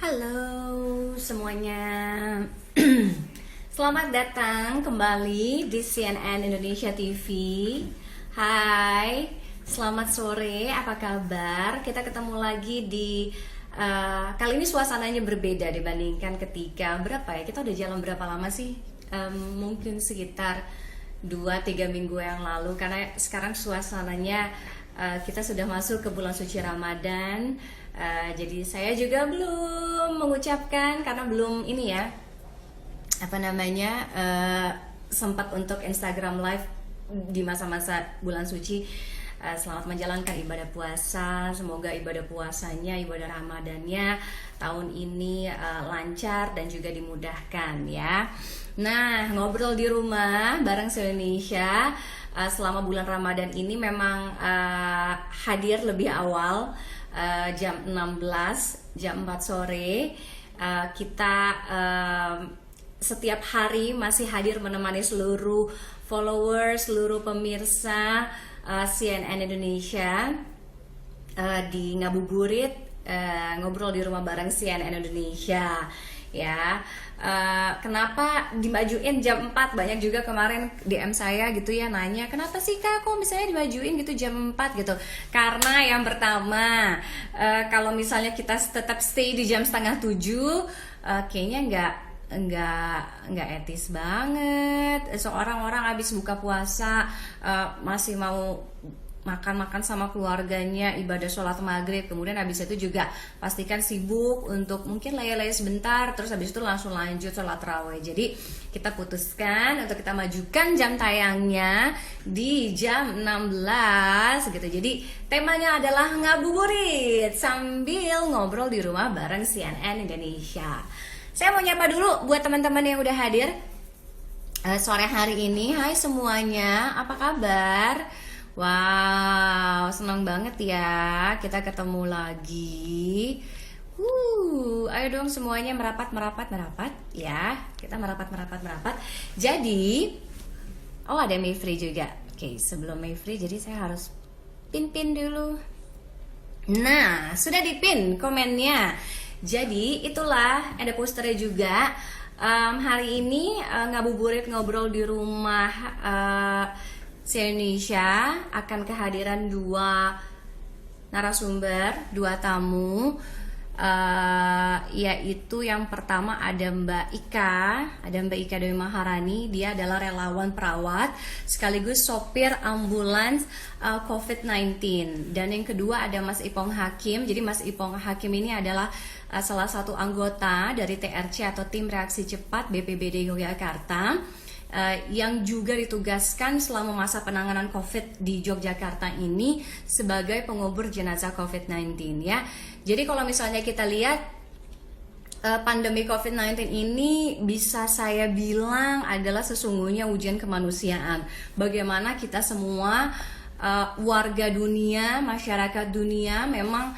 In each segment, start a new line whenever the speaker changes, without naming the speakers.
Halo semuanya. Selamat datang kembali di CNN Indonesia TV. Hai, selamat sore, apa kabar? Kita ketemu lagi di kali ini suasananya berbeda dibandingkan ketika berapa ya? Kita udah jalan berapa lama sih? Mungkin sekitar 2-3 minggu yang lalu, karena sekarang suasananya kita sudah masuk ke bulan suci Ramadan. Jadi saya juga belum mengucapkan karena belum ini ya, apa namanya, sempat untuk Instagram live di masa-masa bulan suci. Selamat menjalankan ibadah puasa. Semoga ibadah puasanya, ibadah Ramadannya tahun ini lancar dan juga dimudahkan ya. Nah, ngobrol di rumah bareng se-Indonesia selama bulan Ramadan ini memang hadir lebih awal, jam 16, jam 4 sore. Kita setiap hari masih hadir menemani seluruh followers, seluruh pemirsa CNN Indonesia di Ngabuburit, ngobrol di rumah bareng CNN Indonesia ya. Kenapa dimajuin jam 4? Banyak juga kemarin DM saya gitu ya, nanya kenapa sih Kak kok misalnya dimajuin gitu jam 4 gitu. Karena yang pertama, kalau misalnya kita tetap stay di jam setengah 7, kayaknya nggak etis banget. Seorang orang habis buka puasa masih mau makan-makan sama keluarganya, ibadah sholat maghrib, kemudian habis itu juga pastikan sibuk untuk mungkin laya-laya sebentar, terus habis itu langsung lanjut sholat raweh. Jadi kita putuskan untuk kita majukan jam tayangnya di jam 16 gitu. Jadi temanya adalah ngabuburit sambil ngobrol di rumah bareng CNN Indonesia. Saya mau nyapa dulu buat teman-teman yang udah hadir sore hari ini. Hai semuanya, apa kabar? Wow, senang banget ya kita ketemu lagi. Ayo dong semuanya merapat ya. Kita merapat. Jadi, oh ada Mayfrey juga. Oke, sebelum Mayfrey jadi saya harus pin dulu. Nah, sudah dipin komennya. Jadi itulah, ada posternya juga. Hari ini ngabuburit ngobrol di rumah se-Indonesia akan kehadiran 2 narasumber, 2 tamu, yaitu yang pertama ada Mbak Ika Dewi Maharani. Dia adalah relawan perawat sekaligus sopir ambulans COVID-19. Dan yang kedua ada Mas Ipong Hakim. Jadi Mas Ipong Hakim ini adalah salah satu anggota dari TRC atau Tim Reaksi Cepat BPBD Yogyakarta, yang juga ditugaskan selama masa penanganan COVID di Yogyakarta ini sebagai pengubur jenazah COVID-19 ya. Jadi kalau misalnya kita lihat pandemi COVID-19 ini bisa saya bilang adalah sesungguhnya ujian kemanusiaan. Bagaimana kita semua warga dunia, masyarakat dunia memang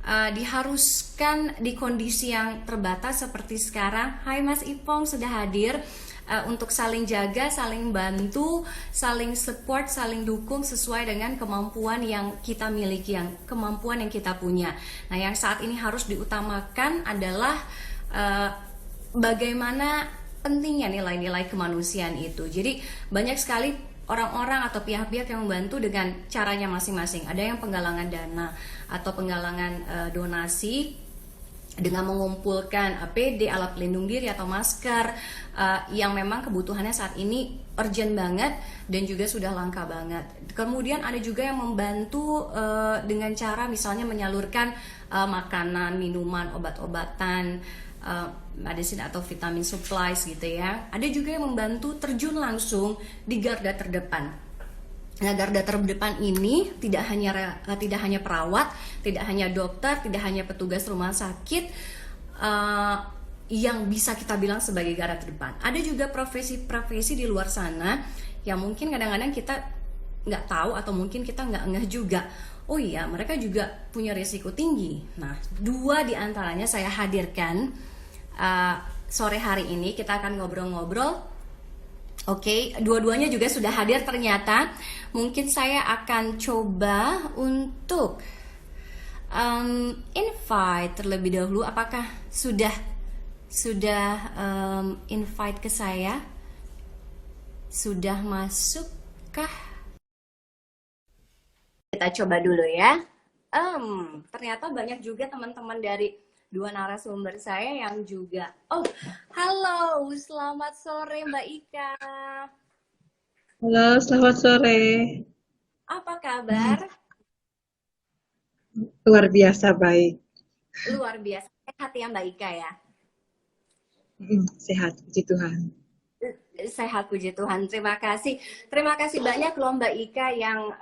diharuskan di kondisi yang terbatas seperti sekarang. Hai Mas Ipong sudah hadir. Untuk saling jaga, saling bantu, saling support, saling dukung sesuai dengan kemampuan yang kita miliki, kemampuan yang kita punya. Nah, yang saat ini harus diutamakan adalah bagaimana pentingnya nilai-nilai kemanusiaan itu. Jadi banyak sekali orang-orang atau pihak-pihak yang membantu dengan caranya masing-masing. Ada yang penggalangan dana atau penggalangan donasi dengan mengumpulkan APD, alat pelindung diri atau masker yang memang kebutuhannya saat ini urgent banget dan juga sudah langka banget. Kemudian ada juga yang membantu dengan cara misalnya menyalurkan makanan, minuman, obat-obatan, medicine atau vitamin supplies gitu ya. Ada juga yang membantu terjun langsung di garda terdepan. Nah, garda terdepan ini tidak hanya perawat, tidak hanya dokter, tidak hanya petugas rumah sakit yang bisa kita bilang sebagai garda terdepan. Ada juga profesi-profesi di luar sana yang mungkin kadang-kadang kita nggak tahu atau mungkin kita nggak ngeh juga. Oh iya, mereka juga punya risiko tinggi. Nah, 2 diantaranya saya hadirkan sore hari ini. Kita akan ngobrol-ngobrol. Oke, dua-duanya juga sudah hadir ternyata. Mungkin saya akan coba untuk invite terlebih dahulu. Apakah sudah invite ke saya? Sudah masuk kah? Kita coba dulu ya. Ternyata banyak juga teman-teman dari dua narasumber saya yang juga. Oh, halo, selamat sore Mbak Ika.
Halo, selamat sore.
Apa kabar?
Luar biasa baik.
Luar biasa. Sehat ya Mbak Ika ya?
Sehat, puji Tuhan.
Sehat puji Tuhan, terima kasih banyak loh Mbak Ika yang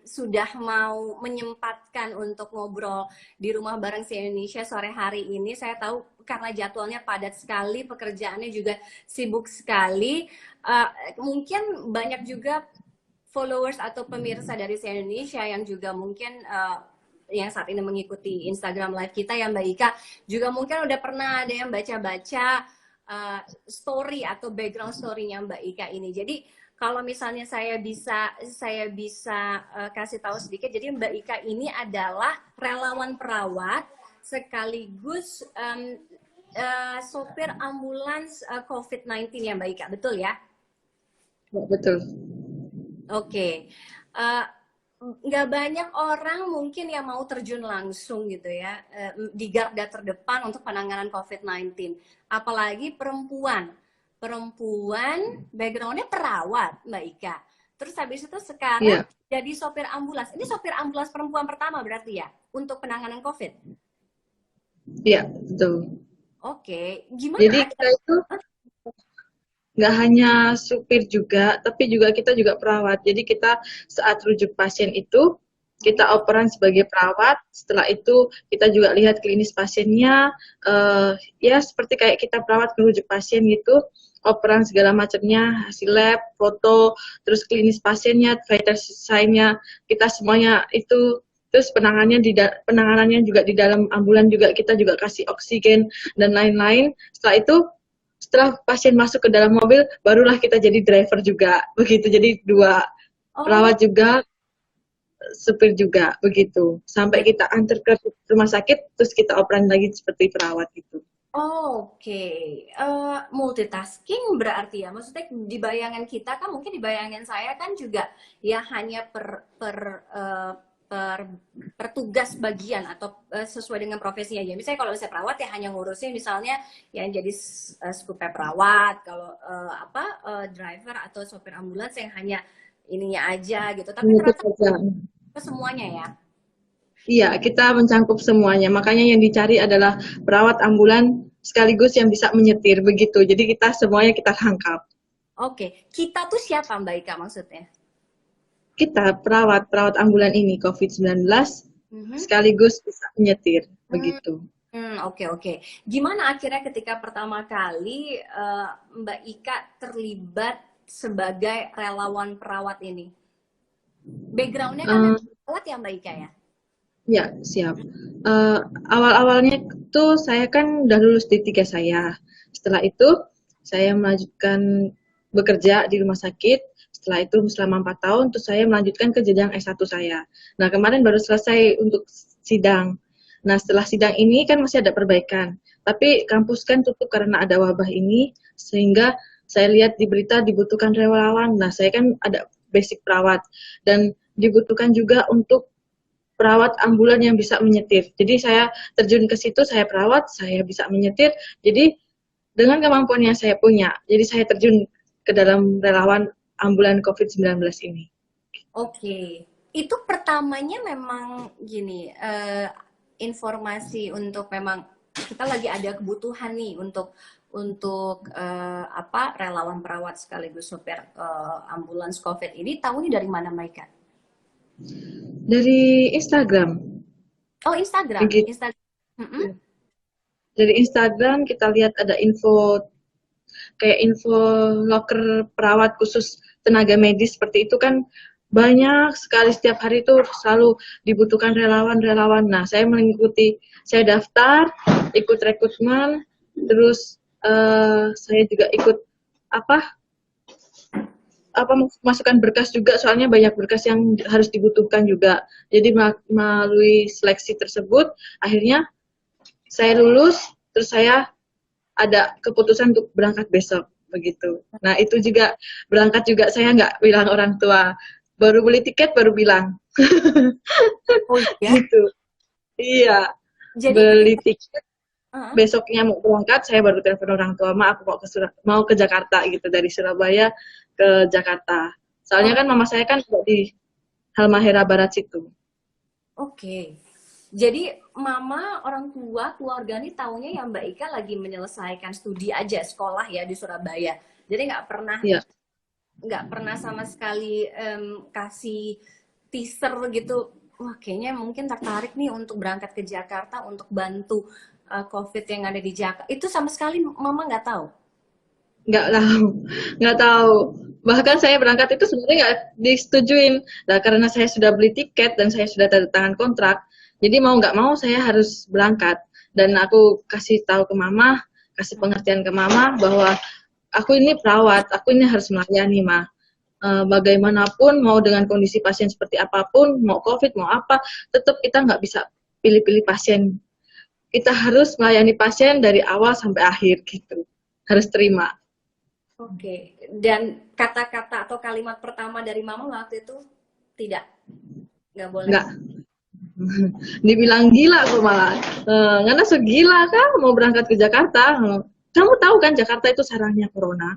sudah mau menyempatkan untuk ngobrol di rumah bareng si Indonesia sore hari ini. Saya tahu karena jadwalnya padat sekali, pekerjaannya juga sibuk sekali. Mungkin banyak juga followers atau pemirsa dari si Indonesia yang juga mungkin yang saat ini mengikuti Instagram live kita ya Mbak Ika, juga mungkin udah pernah ada yang baca-baca story atau background story-nya Mbak Ika ini. Jadi kalau misalnya saya bisa kasih tahu sedikit. Jadi Mbak Ika ini adalah relawan perawat sekaligus sopir ambulans COVID-19 ya Mbak Ika, betul ya?
Ya, betul.
Oke. Eh, nggak banyak orang mungkin yang mau terjun langsung gitu ya di garda terdepan untuk penanganan COVID-19, apalagi perempuan. Perempuan backgroundnya perawat Mbak Ika, terus habis itu sekarang
Iya,
jadi sopir ambulans. Ini sopir ambulans perempuan pertama berarti ya untuk penanganan COVID.
iya, betul.
Oke, gimana
Jadi kita
akhirnya?
itu nggak hanya supir juga, tapi juga kita juga perawat. Jadi kita saat rujuk pasien itu, kita operan sebagai perawat. Setelah itu kita juga lihat klinis pasiennya. Ya seperti kayak kita perawat merujuk pasien gitu, operan segala macamnya, hasil lab, foto, terus klinis pasiennya, vital sign-nya, kita semuanya itu. Terus penanganannya juga di dalam ambulan juga kita juga kasih oksigen dan lain-lain. Setelah pasien masuk ke dalam mobil, barulah kita jadi driver juga, begitu. Jadi dua,
Oh,
perawat juga, supir juga, begitu. Sampai kita antar ke rumah sakit, terus kita operan lagi seperti perawat gitu.
oke, multitasking berarti ya. Maksudnya di bayangan kita kan, mungkin di bayangan saya kan juga ya hanya per pertugas bagian atau sesuai dengan profesinya aja. Misalnya kalau saya perawat ya hanya ngurusin misalnya yang jadi skuper perawat, kalau driver atau sopir ambulans yang hanya ininya aja gitu. Tapi
Menutup
ternyata
aja.
semuanya ya.
Iya, kita mencangkup semuanya. Makanya yang dicari adalah perawat ambulan sekaligus yang bisa menyetir, begitu. Jadi kita semuanya kita tangkap.
Oke, kita tuh siapa Mbak Ika maksudnya?
Kita perawat ambulan ini COVID-19
Mhm.
sekaligus bisa menyetir, begitu.
Oke oke. Gimana akhirnya ketika pertama kali Mbak Ika terlibat sebagai relawan perawat ini? Backgroundnya kan
Eh,
memang perawat ya Mbak Ika ya?
Ya, siap. Awal-awalnya tuh saya kan udah lulus D3 saya. Setelah itu saya melanjutkan bekerja di rumah sakit. Setelah itu selama 4 tahun, terus saya melanjutkan ke jenjang S1 saya. Nah, kemarin baru selesai untuk sidang. Nah, setelah sidang ini kan masih ada perbaikan. Tapi kampus kan tutup karena ada wabah ini, sehingga saya lihat di berita dibutuhkan relawan. Nah, saya kan ada basic perawat. Dan dibutuhkan juga untuk perawat ambulan yang bisa menyetir. Jadi saya terjun ke situ, saya perawat, saya bisa menyetir. Jadi dengan kemampuan yang saya punya, jadi saya terjun ke dalam relawan ambulan COVID-19 ini.
Oke. Itu pertamanya memang gini, informasi untuk memang kita lagi ada kebutuhan nih untuk relawan perawat sekaligus supir ambulans COVID ini, tahunya dari mana Mbak Ika?
Dari Instagram,
Oh, Instagram.
begitu.
Instagram. Mm-mm.
Dari Instagram kita lihat ada info loker perawat khusus tenaga medis seperti itu kan banyak sekali setiap hari itu selalu dibutuhkan relawan-relawan. Nah, saya mengikuti, saya daftar, ikut rekrutmen, terus saya juga ikut apa apa masukkan berkas juga, soalnya banyak berkas yang harus dibutuhkan juga. Jadi melalui seleksi tersebut akhirnya saya lulus, terus saya ada keputusan untuk berangkat besok begitu. Nah itu juga berangkat juga saya nggak bilang orang tua, baru beli tiket baru bilang.
Oh iya.
Gitu. Iya,
Jadi
beli
ketika
tiket
Heeh.
besoknya mau berangkat saya baru telepon orang tua, ma aku mau ke Jakarta gitu, dari Surabaya ke Jakarta. Soalnya
Oh,
kan mama saya kan di Halmahera Barat situ.
oke. Jadi mama, orang tua, keluarga nih taunya ya Mbak Ika lagi menyelesaikan studi aja, sekolah ya di Surabaya. Jadi
Iya.
nggak pernah sama sekali kasih teaser gitu. Wah, kayaknya mungkin tertarik nih untuk berangkat ke Jakarta untuk bantu COVID yang ada di Jakarta. Itu sama sekali mama nggak tahu.
Nggak tahu, nggak tahu. Bahkan saya berangkat itu sebenarnya nggak disetujuin. Nah, karena saya sudah beli tiket dan saya sudah tanda tangan kontrak, jadi mau nggak mau saya harus berangkat. Dan aku kasih tahu ke mama, kasih pengertian ke mama bahwa aku ini perawat, aku ini harus melayani, mah. Bagaimanapun, mau dengan kondisi pasien seperti apapun, mau COVID, mau apa, tetap kita nggak bisa pilih-pilih pasien. Kita harus melayani pasien dari awal sampai akhir gitu. Harus terima.
Oke. Dan kata-kata atau kalimat pertama dari mama waktu itu tidak, nggak boleh.
Nggak. Dibilang gila kok malah. Karena segila kan mau berangkat ke Jakarta. Kamu tahu kan Jakarta itu sarangnya corona,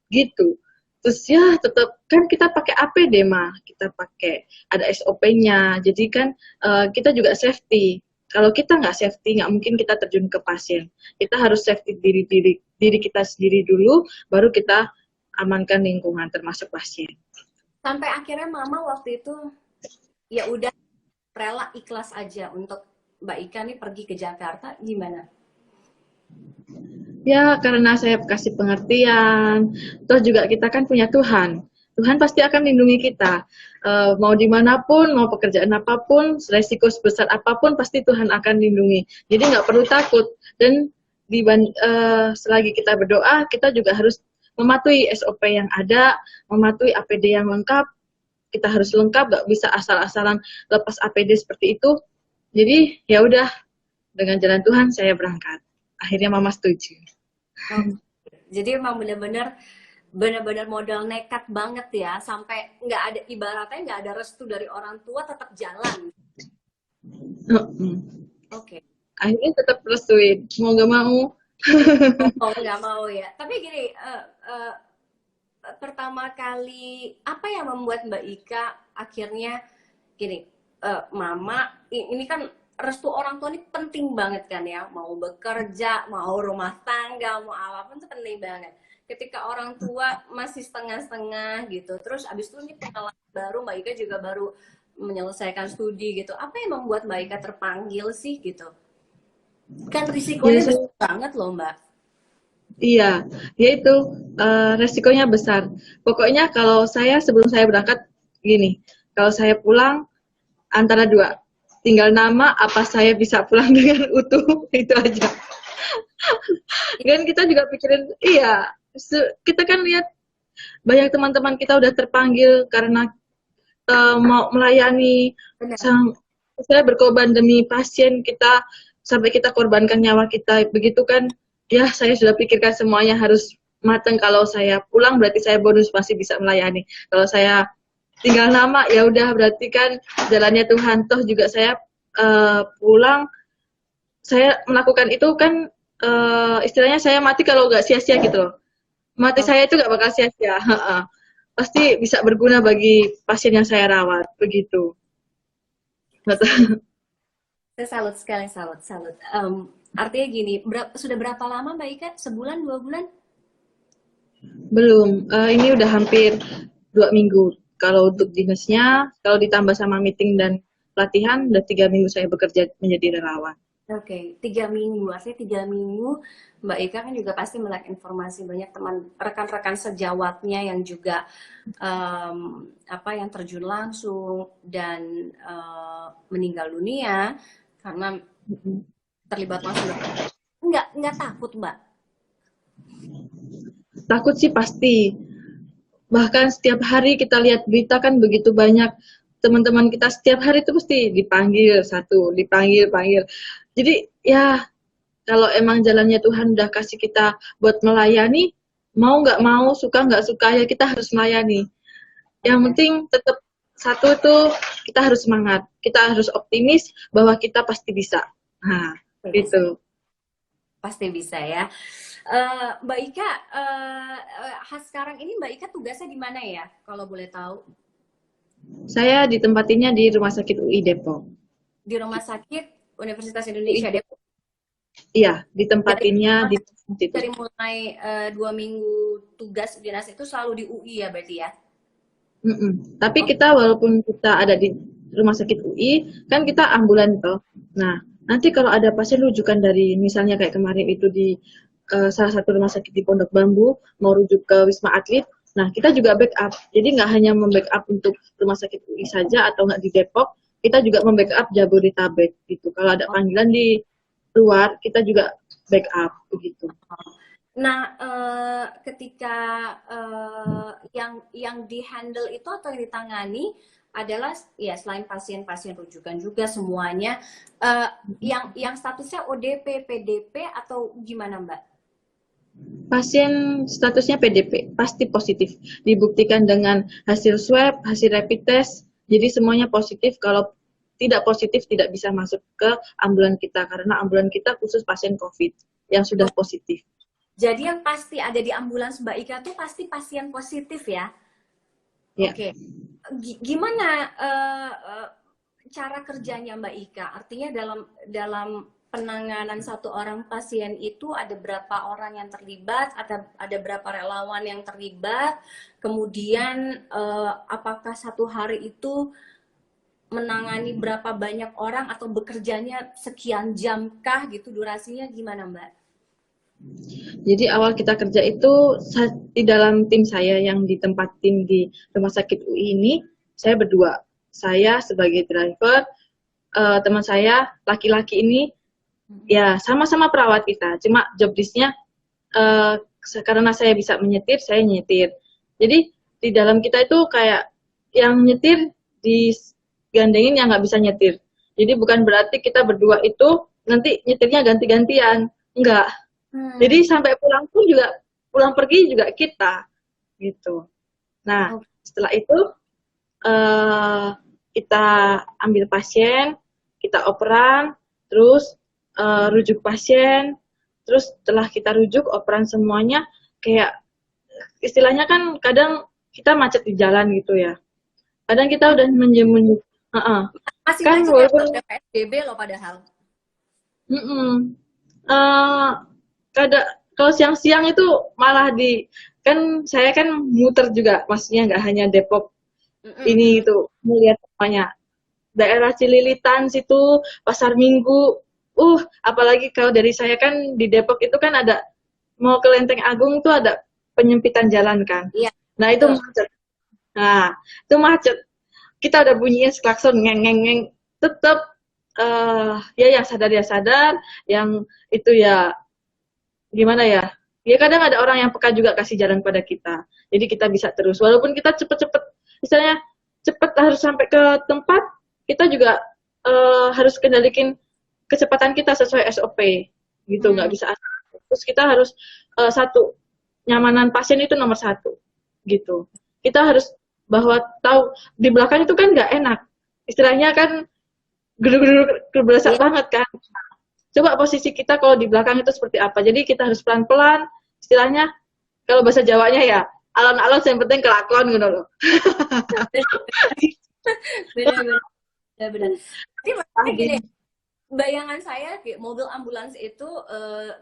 gitu. Terus ya tetap kan kita pakai APD mah, kita pakai ada SOP-nya. Jadi kan kita juga safety. Kalau kita nggak safety, nggak mungkin kita terjun ke pasien. Kita harus safety diri kita sendiri dulu, baru kita amankan lingkungan termasuk pasien.
Sampai akhirnya mama waktu itu ya udah rela ikhlas aja untuk Mbak Ika nih pergi ke Jakarta, gimana?
Ya, karena saya kasih pengertian. Terus juga kita kan punya Tuhan. Tuhan pasti akan lindungi kita. Mau dimanapun, mau pekerjaan apapun, resiko sebesar apapun, pasti Tuhan akan lindungi. Jadi nggak perlu takut. Dan selagi kita berdoa, kita juga harus mematuhi SOP yang ada, mematuhi APD yang lengkap. Kita harus lengkap, nggak bisa asal-asalan lepas APD seperti itu. Jadi ya udah, dengan jalan Tuhan saya berangkat. Akhirnya mama setuju.
Oh, jadi emang bener-bener modal nekat banget ya, sampai nggak ada ibaratnya nggak ada restu dari orang tua tetap jalan. Oke.
Akhirnya tetap restuin, mau gak mau.
Oh, nggak mau ya. Tapi gini, pertama kali apa yang membuat Mbak Ika akhirnya gini, Mama, ini kan restu orang tua ini penting banget kan ya, mau bekerja, mau rumah tangga, mau apapun itu penting banget. Ketika orang tua masih setengah-setengah gitu, terus abis itu ini pengalaman baru, Mbak Ika juga baru menyelesaikan studi gitu. Apa yang membuat Mbak Ika terpanggil sih gitu? Kan
Ya,
risikonya besar banget loh Mbak.
iya, yaitu resikonya besar. Pokoknya kalau saya sebelum saya berangkat gini, kalau saya pulang antara dua, tinggal nama apa saya bisa pulang dengan utuh itu aja. Dan kita juga pikirin, iya, kita kan lihat banyak teman-teman kita udah terpanggil karena mau melayani,
Benar.
saya berkorban demi pasien kita, sampai kita korbankan nyawa kita, begitu kan. Ya, saya sudah pikirkan semuanya harus matang. Kalau saya pulang berarti saya bonus masih bisa melayani. Kalau saya tinggal nama, ya udah berarti kan jalannya Tuhan. Toh juga saya pulang, saya melakukan itu kan istilahnya saya mati kalau nggak sia-sia gitu loh. Mati
Oh,
saya itu nggak bakal sia-sia. Pasti bisa berguna bagi pasien yang saya rawat, begitu.
saya salut sekali, salut, salut. Artinya gini, sudah berapa lama Mbak Ika? Sebulan, 2 bulan?
Belum, ini udah hampir 2 minggu. Kalau untuk dinasnya, kalau ditambah sama meeting dan pelatihan, udah 3 minggu saya bekerja menjadi relawan.
Oke, 3 minggu. Artinya 3 minggu, Mbak Ika kan juga pasti melek informasi banyak teman rekan-rekan sejawatnya yang juga apa yang terjun langsung dan meninggal dunia karena terlibat langsung. Nggak takut Mbak.
Takut sih pasti. Bahkan setiap hari kita lihat berita kan begitu banyak teman-teman kita setiap hari itu pasti dipanggil satu, dipanggil panggil. Jadi ya kalau emang jalannya Tuhan udah kasih kita buat melayani, mau nggak mau, suka nggak suka ya kita harus melayani. Yang
Oke.
penting tetap satu tuh kita harus semangat, kita harus optimis bahwa kita pasti bisa. Nah,
Pasti bisa.
gitu.
Pasti bisa ya. Mbak Ika, sekarang ini Mbak Ika tugasnya di mana ya? Kalau boleh tahu.
Saya ditempatinya di Rumah Sakit UI Depok.
Di Rumah Sakit Universitas
UI
Indonesia
Depok.
Depok.
Iya,
Dari
ditempatinnya di situ.
dari mulai 2 minggu tugas dinas itu selalu di UI ya berarti ya?
Tapi
Oke.
kita walaupun kita ada di rumah sakit UI, kan kita ambulan toh. Nah, nanti kalau ada pasien rujukan dari misalnya kayak kemarin itu di salah satu rumah sakit di Pondok Bambu, mau rujuk ke Wisma Atlet, nah kita juga backup. Jadi nggak hanya membackup untuk rumah sakit UI saja atau nggak di Depok, kita juga membackup Jabodetabek gitu. Kalau ada panggilan di luar, kita juga backup begitu.
Nah, ketika yang dihandle itu atau yang ditangani adalah ya selain pasien-pasien rujukan juga semuanya yang statusnya ODP, PDP atau gimana Mbak?
Pasien statusnya PDP, pasti positif. Dibuktikan dengan hasil swab, hasil rapid test, jadi semuanya positif. Kalau tidak positif, tidak bisa masuk ke ambulan kita, karena ambulan kita khusus pasien COVID yang sudah positif.
Jadi yang pasti ada di ambulans Mbak Ika tuh pasti pasien positif ya?
Ya,
Oke. Gimana cara kerjanya Mbak Ika? Artinya dalam dalam penanganan satu orang pasien itu ada berapa orang yang terlibat, ada berapa relawan yang terlibat, kemudian apakah satu hari itu menangani berapa banyak orang atau bekerjanya sekian jam kah gitu durasinya gimana Mbak?
jadi awal kita kerja itu di dalam tim saya yang ditempatin di rumah sakit UI ini, saya berdua. Saya sebagai driver, teman saya laki-laki ini ya sama-sama perawat kita, cuma job desk-nya karena saya bisa menyetir, saya nyetir. Jadi di dalam kita itu kayak yang nyetir digandengin yang nggak bisa nyetir. Jadi bukan berarti kita berdua itu nanti nyetirnya ganti-gantian, enggak. Jadi
Hmm.
sampai pulang pun juga pulang pergi juga kita gitu. Nah
Oke.
setelah itu eh, kita ambil pasien, kita operan, terus rujuk pasien, terus setelah kita rujuk operan semuanya, kayak istilahnya kan kadang kita macet di jalan gitu ya. Kadang kita udah menjemunyuk,
Masih
kan
macet ya Mbak,
walaupun
udah PSBB loh padahal.
uh, kalau siang-siang itu malah kan saya kan muter juga, maksudnya nggak hanya Depok ini gitu, melihat semuanya daerah Cililitan situ, Pasar Minggu. Apalagi kalau dari saya kan di Depok itu kan ada mau ke Lenteng Agung tuh ada penyempitan jalan kan.
Iya,
Nah, itu
betul.
macet. Nah, itu macet. Kita udah bunyiin klakson ngeng ngeng ngeng. Tetap ya yang sadar, yang itu ya gimana ya? Ya kadang ada orang yang peka juga kasih jalan pada kita. Jadi kita bisa terus. Walaupun kita cepet-cepet, misalnya cepet harus sampai ke tempat, kita juga harus kendalikan kecepatan kita sesuai SOP gitu, nggak
Hmm.
bisa asal. Terus kita harus satu, nyamanan pasien itu nomor satu gitu. Kita harus bahwa tahu di belakang itu kan nggak enak, istilahnya kan gedung-gedung berasa
Iya.
banget kan. Coba posisi kita kalau di belakang itu seperti apa. Jadi kita harus pelan-pelan, istilahnya kalau bahasa Jawanya ya alon-alon yang penting kelakuan gitu loh.
Benar-benar. Benar-benar. Jadi maksudnya gini, bayangan saya mobil ambulans itu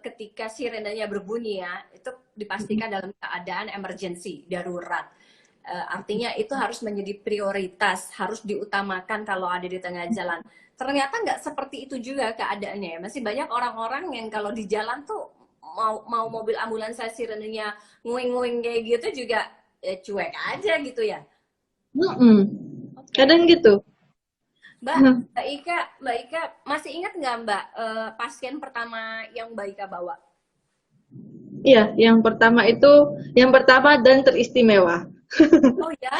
ketika sirenanya berbunyi ya, itu dipastikan dalam keadaan emergency, darurat. Artinya itu harus menjadi prioritas, harus diutamakan kalau ada di tengah jalan. Ternyata nggak seperti itu juga keadaannya ya. Masih banyak orang-orang yang kalau di jalan tuh mau mobil ambulans sirenenya nguing-nguing kayak gitu juga cuek aja gitu ya. Oke.
Kadang gitu.
Mbak, Mbak Ika masih ingat nggak Mbak pasien pertama yang Mbak Ika bawa?
Iya, yang pertama dan teristimewa.
Oh ya,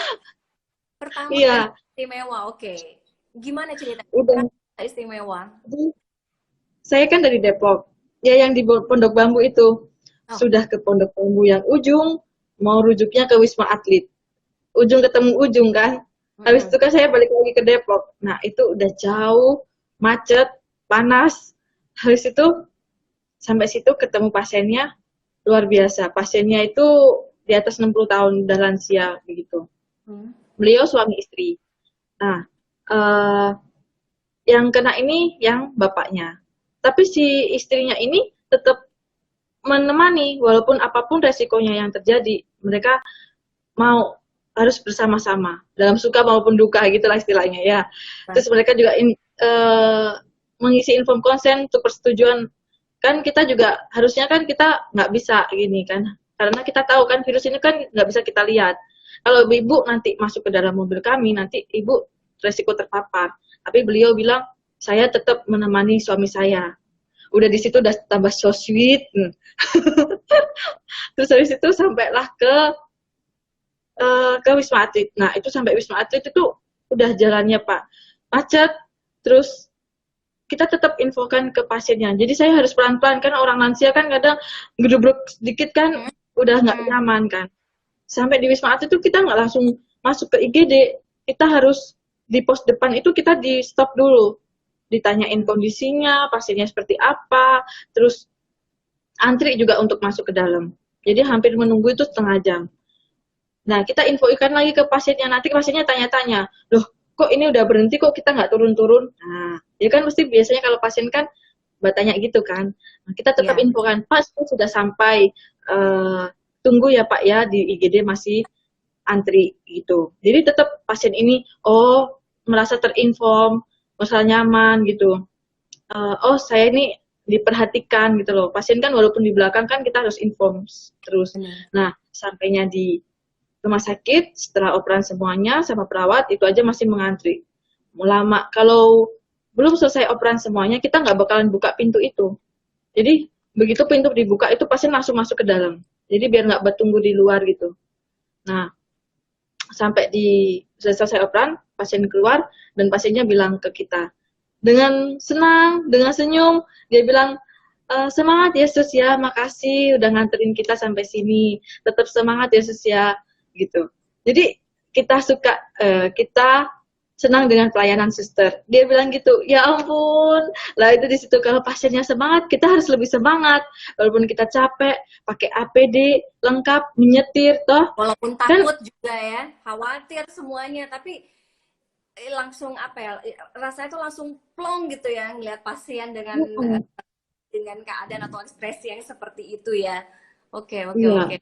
pertama dan
Iya,
istimewa. Oke. Gimana ceritanya?
udah.
Kenapa istimewa?
Saya kan dari Depok. Ya yang di Pondok Bambu itu.
Oh.
Sudah ke Pondok Bambu yang ujung, mau rujuknya ke Wisma Atlet. Ujung ketemu ujung kan. Habis itu
Mm-mm.
kan saya balik lagi ke Depok. Nah, itu udah jauh, macet, panas. Habis itu sampai situ ketemu pasiennya luar biasa. Pasiennya itu di atas 60 tahun, udah lansia begitu.
Hmm.
Beliau suami istri. Nah, eh, yang kena ini yang bapaknya. Tapi si istrinya ini tetap menemani walaupun apapun resikonya yang terjadi. Mereka mau harus bersama-sama dalam suka maupun duka gitulah istilahnya ya.
Nah,
Terus mereka juga mengisi inform konsen untuk persetujuan, kan kita juga harusnya kan kita nggak bisa gini kan, karena kita tahu kan virus ini kan nggak bisa kita lihat. Kalau ibu nanti masuk ke dalam mobil kami, nanti ibu resiko terpapar. Tapi beliau bilang saya tetap menemani suami saya. Udah di situ udah tambah so sweet. Terus habis itu sampailah ke Wisma Atlet. Nah, itu sampai Wisma Atlet itu udah jalannya Pak macet, terus kita tetap infokan ke pasiennya. Jadi saya harus pelan-pelan kan, orang lansia kan kadang gedebuk sedikit kan
hmm.
udah nggak
Hmm.
nyaman kan. Sampai di Wisma Atlet itu kita nggak langsung masuk ke IGD, kita harus di pos depan itu kita di stop dulu, ditanyain kondisinya, pasiennya seperti apa, terus antri juga untuk masuk ke dalam. Jadi hampir menunggu itu setengah jam. Nah, kita infokan lagi ke pasiennya, nanti pasiennya tanya-tanya, loh kok ini udah berhenti kok kita nggak turun-turun. Nah, ya kan mesti biasanya kalau pasien kan bertanya gitu kan. Nah, kita tetap
Ya.
infokan, Pak sudah sampai, tunggu ya Pak ya di IGD masih antri gitu. Jadi tetap pasien ini, oh merasa terinform, merasa nyaman gitu. Oh saya ini diperhatikan gitu loh. Pasien kan walaupun di belakang kan kita harus inform terus.
Benar.
Nah, sampainya di rumah sakit setelah operasi semuanya sama perawat itu aja masih mengantri lama. Kalau belum selesai operasi semuanya kita nggak bakalan buka pintu itu. Jadi begitu pintu dibuka itu pasien langsung masuk ke dalam. Jadi biar nggak bertunggu di luar gitu. Nah, sampai di selesai operan pasien keluar dan pasiennya bilang ke kita dengan senang, dengan senyum, dia bilang, semangat Yesus ya, makasih udah nganterin kita sampai sini, tetap semangat Yesus ya, gitu. Jadi kita senang dengan pelayanan suster. Dia bilang gitu, ya ampun, lah itu di situ kalau pasiennya semangat, kita harus lebih semangat, walaupun kita capek, pakai APD lengkap, menyetir, toh
Walaupun
kan.
takut juga ya, khawatir semuanya, tapi langsung apa ya? Rasanya tuh langsung plong gitu ya, ngeliat pasien dengan keadaan atau ekspresi yang seperti itu ya. Oke, oke,
Iya.
oke.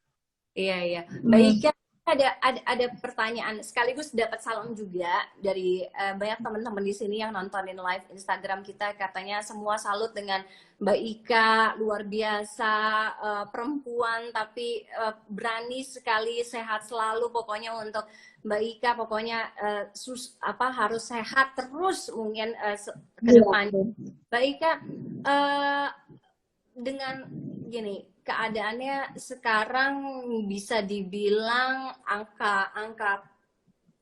Iya, iya.
Hmm.
Baik, ya. Ada pertanyaan sekaligus dapat salam juga dari banyak teman-teman di sini yang nontonin live Instagram kita, katanya semua salut dengan Mbak Ika, luar biasa, perempuan tapi berani sekali, sehat selalu pokoknya untuk Mbak Ika, pokoknya harus sehat terus mungkin ke
Iya.
depan. Mbak Ika, eh, dengan gini, keadaannya sekarang bisa dibilang angka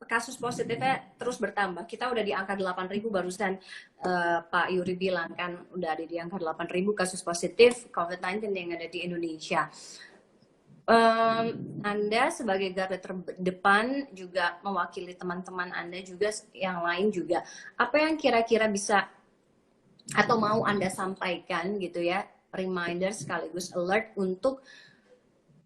kasus positifnya terus bertambah. Kita udah di angka 8.000 barusan Pak Yuri bilang kan udah ada di angka 8.000 kasus positif COVID-19 yang ada di Indonesia. Anda sebagai garda terdepan juga mewakili teman-teman Anda juga yang lain juga. Apa yang kira-kira bisa atau mau Anda sampaikan gitu ya, reminder sekaligus alert untuk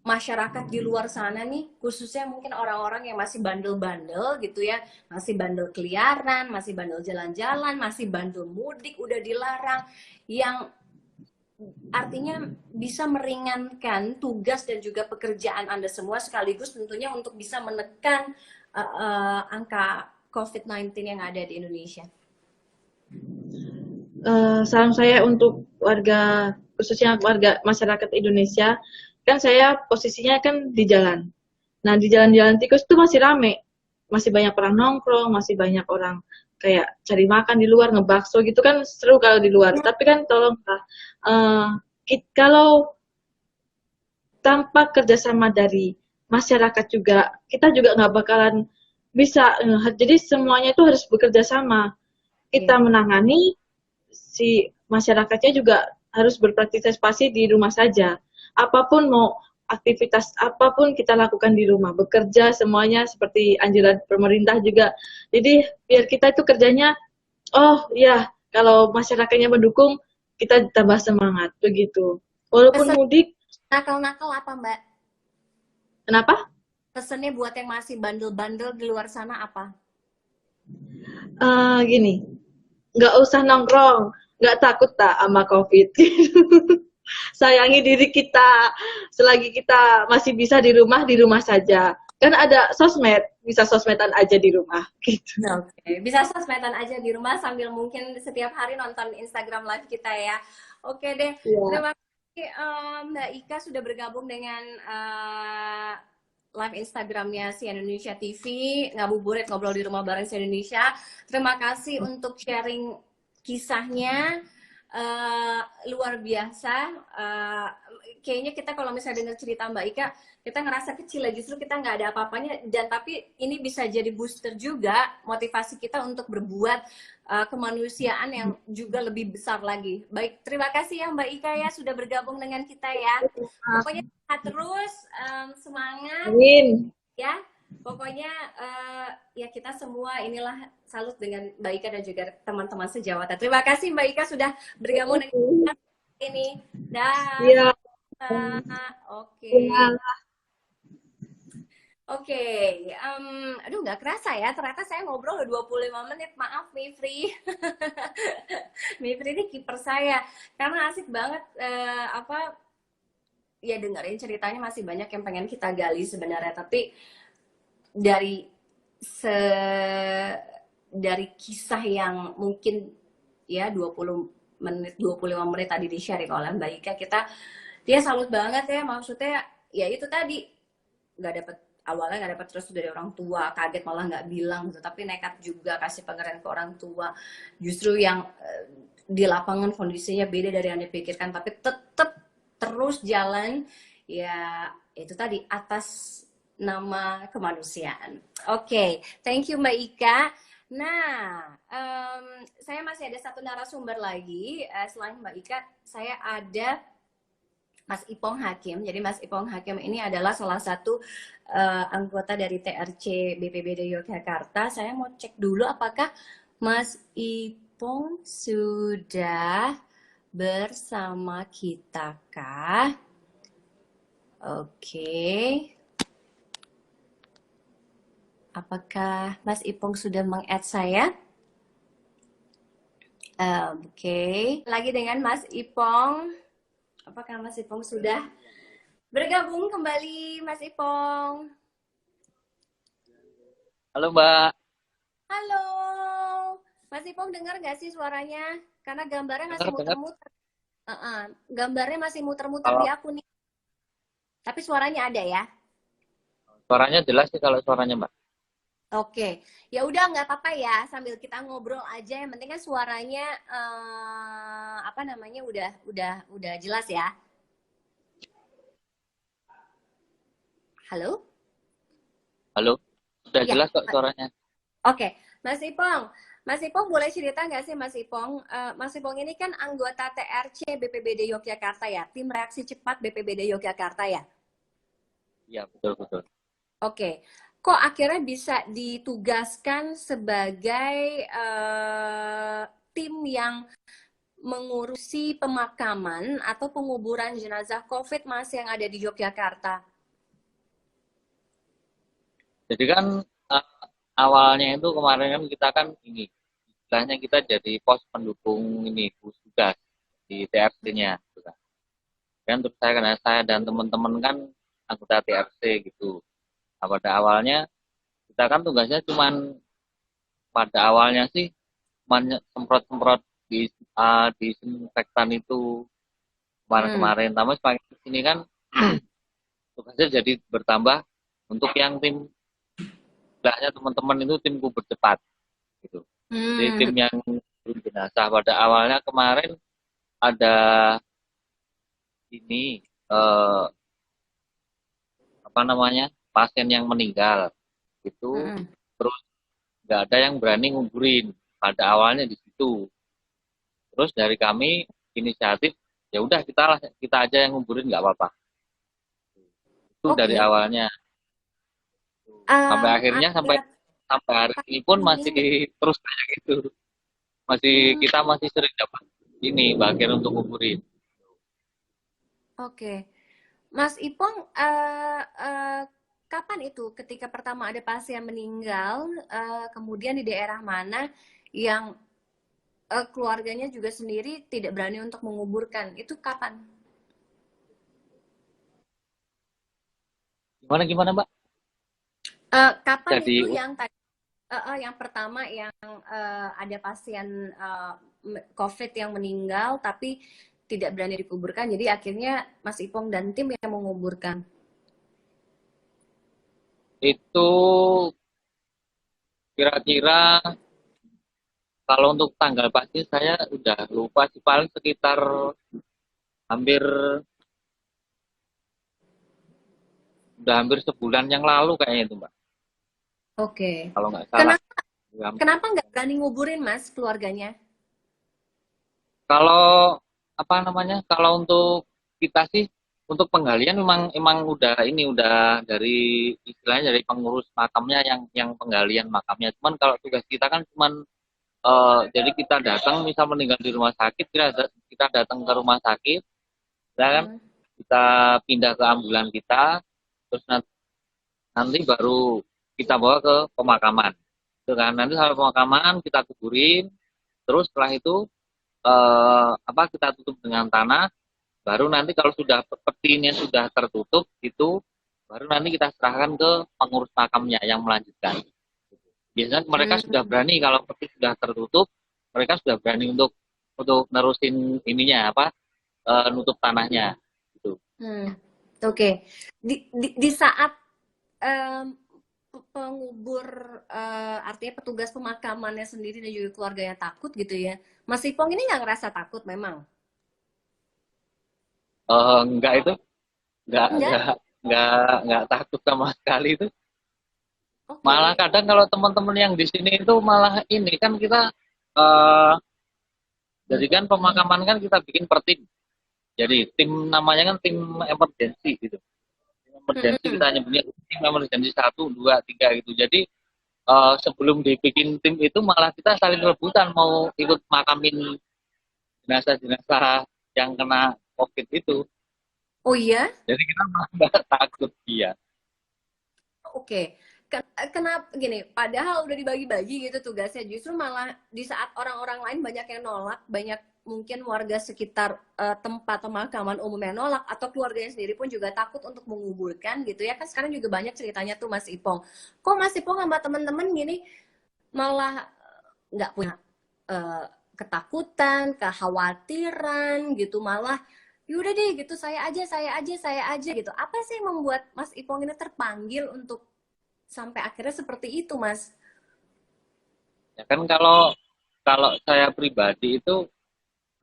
masyarakat di luar sana nih, khususnya mungkin orang-orang yang masih bandel-bandel gitu ya, masih bandel keliaran, masih bandel jalan-jalan, masih bandel mudik, udah dilarang, yang artinya bisa meringankan tugas dan juga pekerjaan Anda semua sekaligus tentunya untuk bisa menekan angka COVID-19 yang ada di Indonesia.
Salam saya untuk warga, khususnya warga masyarakat Indonesia, kan saya posisinya kan di jalan. Nah, di jalan-jalan tikus itu masih rame, masih banyak orang nongkrong, masih banyak orang kayak cari makan di luar, ngebakso gitu kan seru kalau di luar. Tapi kan tolonglah, kalau tanpa kerjasama dari masyarakat juga. Kita juga nggak bakalan bisa. Jadi semuanya itu harus bekerja sama. Kita
Iya.
menangani, si masyarakatnya juga harus berpartisipasi di rumah saja. Apapun mau aktivitas apapun kita lakukan di rumah, bekerja semuanya seperti anjuran pemerintah juga. Jadi biar kita itu kerjanya, oh ya, kalau masyarakatnya mendukung, kita tambah semangat begitu. Walaupun
Pesan
mudik,
nakal-nakal apa Mbak?
kenapa?
Pesannya buat yang masih bandel-bandel di luar sana apa?
Gini, nggak usah nongkrong, nggak takut tak sama COVID. Sayangi diri kita, selagi kita masih bisa di rumah saja. Kan ada sosmed, bisa sosmedan aja di rumah, gitu.
Oke, bisa sosmedan aja di rumah sambil mungkin setiap hari nonton Instagram live kita ya. Oke deh,
Ya.
terima kasih Mbak Ika sudah bergabung dengan live Instagramnya si Indonesia TV, ngabuburit ngobrol di rumah bareng si Indonesia. Terima kasih untuk sharing kisahnya, luar biasa. Kayaknya kita kalau misalnya dengar cerita Mbak Ika, kita ngerasa kecil ya, justru kita nggak ada apa-apanya, dan tapi ini bisa jadi booster juga motivasi kita untuk berbuat kemanusiaan yang juga lebih besar lagi. Baik, terima kasih ya Mbak Ika ya sudah bergabung dengan kita ya. Pokoknya sehat terus, semangat
Amin.
ya. Pokoknya ya kita semua inilah salut dengan Mbak Ika dan juga teman-teman sejawatan. Terima kasih Mbak Ika sudah bergabung dengan kita ini. Dah.
Iya.
Oke. Oke, aduh nggak kerasa ya, ternyata saya ngobrol udah 25 menit, maaf Mifri. Mifri ini kiper saya, karena asik banget, apa, ya dengerin ceritanya masih banyak yang pengen kita gali sebenarnya, tapi dari se dari kisah yang mungkin ya 20 menit, 25 menit tadi di-sharing oleh Mbak Ika, dia salut banget ya, maksudnya ya itu tadi, nggak dapet awalnya nggak dapat terus dari orang tua, kaget malah nggak bilang gitu, tapi nekat juga kasih pengertian ke orang tua, justru yang di lapangan kondisinya beda dari yang dipikirkan, tapi tetap terus jalan, ya itu tadi atas nama kemanusiaan. Oke, thank you Mbak Ika. Nah, saya masih ada satu narasumber lagi, selain Mbak Ika, saya ada Mas Ipong Hakim. Jadi Mas Ipong Hakim ini adalah salah satu anggota dari TRC BPBD Yogyakarta. Saya mau cek dulu apakah Mas Ipong sudah bersama kita kah? Oke. Apakah Mas Ipong sudah meng-add saya? Oke. Lagi dengan Mas Ipong. Apakah Mas Ipong sudah bergabung kembali, Mas Ipong?
Halo Mbak.
Halo, Mas Ipong dengar nggak sih suaranya? Karena gambarnya masih
Dengar.
muter-muter. Gambarnya masih muter-muter di
Kalau
aku nih. Tapi suaranya ada ya?
suaranya jelas sih kalau suaranya Mbak.
Oke, ya udah nggak apa-apa ya. Sambil kita ngobrol aja. Yang penting kan suaranya apa namanya udah jelas ya. Halo?
Halo. Sudah
Ya.
jelas kok suaranya.
Oke, Mas Ipong. Mas Ipong boleh cerita nggak sih Mas Ipong? Mas Ipong ini kan anggota TRC BPBD Yogyakarta ya, tim reaksi cepat BPBD Yogyakarta ya.
Iya, betul.
Oke, kok akhirnya bisa ditugaskan sebagai tim yang mengurusi pemakaman atau penguburan jenazah COVID Mas yang ada di Yogyakarta?
Jadi kan awalnya itu kemarin kan kita kan ini istilahnya kita jadi pos pendukung ini gugus tugas di TRC-nya gitu kan. Dan untuk saya karena saya dan teman-teman kan anggota TRC gitu. Nah, pada awalnya kita kan tugasnya cuman pada awalnya sih cuman semprot-semprot disinfektan itu kemarin-kemarin. Tapi semakin kesini kan tugasnya jadi bertambah untuk yang tim istilahnya teman-teman itu tim kubur cepat gitu. Jadi tim yang turun jenazah pada awalnya kemarin ada ini apa namanya pasien yang meninggal itu,
Mm-mm.
terus nggak ada yang berani nguburin pada awalnya di situ. Terus dari kami inisiatif, ya udah kita aja yang nguburin nggak apa-apa. Itu dari
Oke.
awalnya. Sampai akhirnya sampai
Ada
sampai hari ini pun masih
ini.
terus kayak gitu.
Hmm,
Kita masih sering dapat ini bagian untuk nguburin.
oke. Mas Ipong, kapan itu ketika pertama ada pasien meninggal, kemudian di daerah mana yang keluarganya juga sendiri tidak berani untuk menguburkan? Itu kapan?
Gimana gimana Mbak?
Kapan
Jadi
itu yang tadi yang pertama yang ada pasien COVID yang meninggal tapi tidak berani dikuburkan, jadi akhirnya Mas Ipong dan tim yang menguburkan.
itu kira-kira kalau untuk tanggal pasti saya udah lupa sih, paling sekitar hampir udah hampir sebulan yang lalu kayaknya itu Mbak.
Oke.
Kalau nggak salah.
Kenapa
Ya,
kenapa nggak berani nguburin Mas keluarganya?
kalau apa namanya? Kalau untuk kita sih untuk penggalian memang emang udah dari istilahnya dari pengurus makamnya yang penggalian makamnya. Cuman kalau tugas kita kan cuman jadi kita datang misal meninggal di rumah sakit, kita datang ke rumah sakit, ya kan,
Hmm.
kita pindah ke ambulan kita, terus nanti baru kita bawa ke pemakaman. Itu kan nanti sampai pemakaman kita kuburin, terus setelah itu kita tutup dengan tanah, baru nanti kalau sudah petinya sudah tertutup itu baru nanti kita serahkan ke pengurus makamnya yang melanjutkan. Biasanya mereka sudah
Hmm.
berani kalau peti sudah tertutup, mereka sudah berani untuk nerusin ininya nutup tanahnya gitu.
Hmm. Oke. Di saat em, pengubur, artinya petugas pemakamannya sendiri dan juga keluarganya takut gitu ya. Mas Ipong ini nggak ngerasa takut memang?
Enggak itu, enggak
Enggak?
enggak enggak takut sama sekali itu. Malah
Oke.
kadang kalau teman-teman yang di sini itu malah ini kan kita eh jadi kan pemakaman kan kita bikin per tim. Jadi tim namanya kan tim emergency gitu. Tim emergency
Mm-mm.
kita nyebutnya tim emergency 1, 2, 3 gitu. Jadi sebelum dibikin tim itu malah kita saling rebutan mau ikut makamin jenazah-jenazah yang kena COVID itu.
Oh iya?
Jadi kita malah nggak takut dia.
Oke. Kenapa gini? Padahal udah dibagi-bagi gitu tugasnya, justru malah di saat orang-orang lain banyak yang nolak, banyak mungkin warga sekitar tempat pemakaman umum yang nolak atau keluarganya sendiri pun juga takut untuk menguburkan gitu ya kan, sekarang juga banyak ceritanya tuh Mas Ipong. Kok Mas Ipong sama temen-temen gini malah nggak punya eh, ketakutan, kekhawatiran gitu, malah yaudah deh gitu, saya aja gitu. Apa sih yang membuat Mas Ipong ini terpanggil untuk sampai akhirnya seperti itu, Mas?
Ya kan kalau kalau saya pribadi itu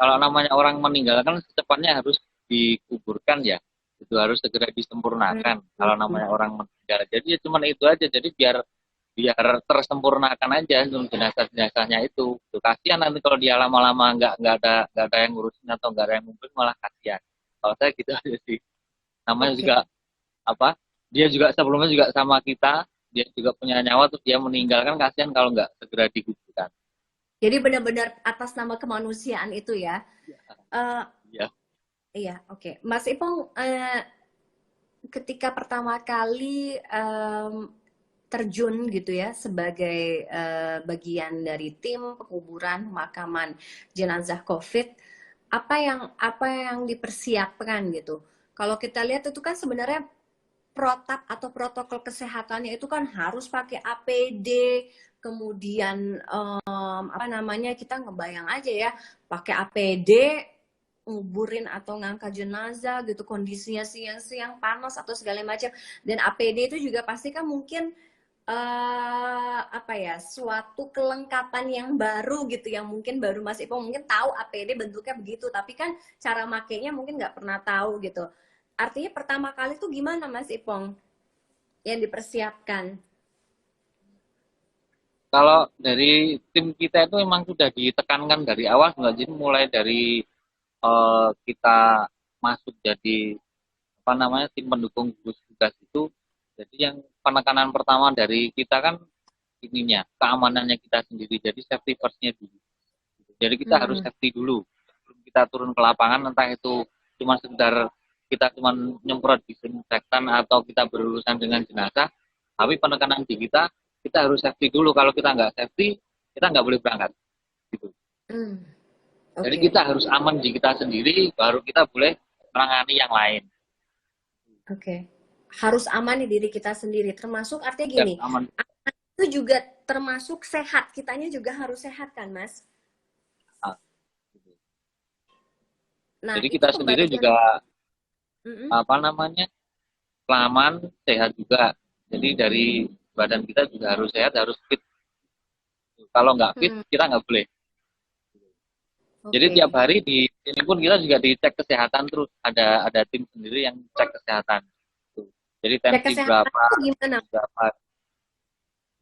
kalau namanya orang meninggal kan secepatnya harus dikuburkan ya. Itu harus segera disempurnakan kalau
Hmm.
namanya orang meninggal. Jadi ya cuma itu aja. Jadi biar biar tersempurnakan aja jenazah-jenazahnya itu. Tuh, kasihan nanti kalau dia lama-lama nggak ada yang ngurusin atau nggak ada yang ngumpulin malah kasihan. Kalau saya gitu aja sih. Namanya
Oke.
juga apa? Dia juga sebelumnya juga sama kita, dia juga punya nyawa terus dia meninggalkan kasihan kalau nggak segera dikuburkan.
Jadi benar-benar atas nama kemanusiaan itu ya. Eh,
Ya.
iya, oke. Mas Ipong, ketika pertama kali terjun gitu ya sebagai bagian dari tim penguburan pemakaman jenazah COVID, apa yang dipersiapkan gitu? Kalau kita lihat itu kan sebenarnya protap atau protokol kesehatannya itu kan harus pakai APD, kemudian apa namanya, kita ngebayang aja ya pakai APD nguburin atau ngangkat jenazah gitu, kondisinya siang-siang panas atau segala macam, dan APD itu juga pasti kan mungkin apa ya, suatu kelengkapan yang baru gitu, yang mungkin baru Mas Ipong mungkin tahu APD bentuknya begitu, tapi kan cara makainya mungkin nggak pernah tahu gitu. Artinya pertama kali tuh gimana Mas Ipong yang dipersiapkan?
Kalau dari tim kita itu memang sudah ditekankan dari awal, nggak, jadi mulai dari kita masuk jadi apa namanya tim pendukung gugus tugas itu, jadi yang penekanan pertama dari kita kan ininya keamanannya kita sendiri, jadi safety first-nya dulu. Jadi kita harus
Hmm.
safety dulu sebelum kita turun ke lapangan, entah itu cuma sekedar kita cuma nyemprot disinfektan atau kita berurusan dengan jenazah, tapi penekanan di kita harus safety dulu. Kalau kita nggak safety, kita nggak boleh berangkat gitu.
Hmm.
Jadi
Oke.
kita harus aman di kita sendiri, baru kita boleh menangani yang lain.
Oke. Harus aman di diri kita sendiri. Termasuk artinya
Ya,
gini,
aman.
itu juga termasuk sehat. Kitanya juga harus sehat kan, Mas?
Ah, gitu.
Nah,
Jadi
itu
kita sendiri
pembagian.
juga
Mm-mm.
apa namanya aman, sehat juga. Jadi dari badan kita juga harus sehat, harus fit. Kalau nggak fit,
Hmm.
kita nggak boleh. Jadi tiap
Oke.
hari di sini pun kita juga dicek kesehatan terus. Ada tim sendiri yang cek kesehatan. Tuh. Jadi
Cek
tensi
kesehatan
berapa,
itu gimana?
berapa.